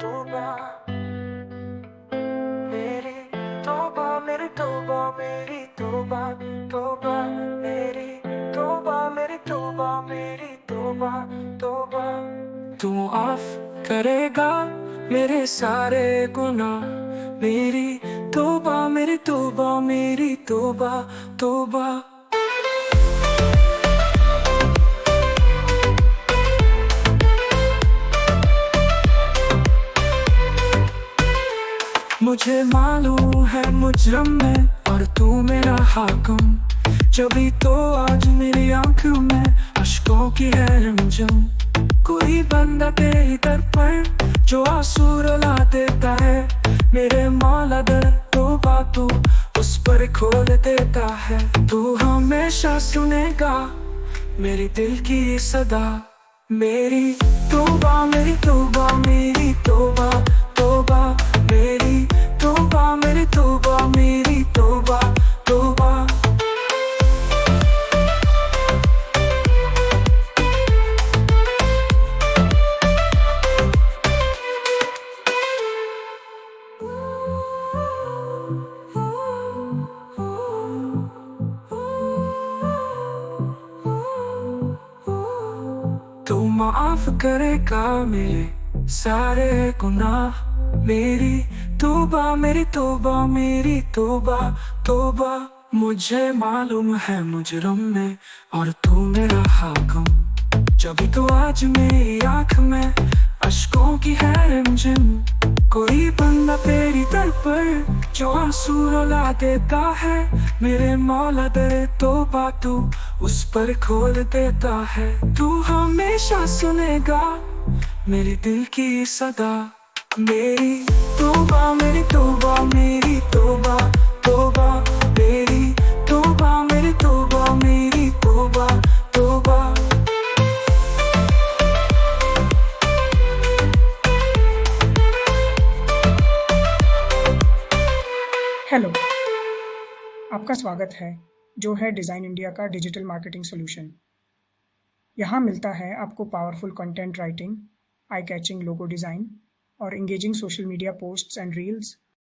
तौबा मेरी तौबा मेरी तौबा मेरी तौबा तौबा मेरी तौबा मेरी तौबा मेरी तौबा तौबा। तू माफ करेगा मेरे सारे गुनाह, मेरी तौबा मेरी तौबा मेरी तौबा तौबा। मुझे मालूम है मुजरम मैं और तू मेरा हाकिम, जभी तो आज मेरी आंखों में अश्कों की है रमझम। कोई बंदा तेरी दर पर जो आंसू रुला देता है, मेरे मौला दर तौबा तू उस पर खोल देता है। तू हमेशा सुनेगा मेरी दिल की सदा, मेरी तौबा मेरी तौबा मेरी तौबा तौबा मेरी तौबा मेरी तौबा मेरी तौबा तौबा। तू माफ करेगा मेरे सारे गुनाह, मेरी तौबा मेरी तौबा मेरी तौबा तौबा। मुझे मालूम है मुजरम में और तू मेरा हाकिम, जभी तो आज मेरी आँख में अश्कों की है रिमझिम। कोई बंदा तेरी दर पर जो आंसू रुला देता है, मेरे मौला दर तौबा तू उस पर खोल देता है। तू हमेशा सुनेगा मेरे दिल की सदा, मेरी तौबा मेरी तौबा मेरी तौबा तौबा मेरी तौबा मेरी तौबा मेरी तौबा तौबा। हेलो, आपका स्वागत है जो है डिज़ाइन इंडिया का डिजिटल मार्केटिंग सॉल्यूशन। यहाँ मिलता है आपको powerful content writing, eye catching logo design और engaging social media posts and reels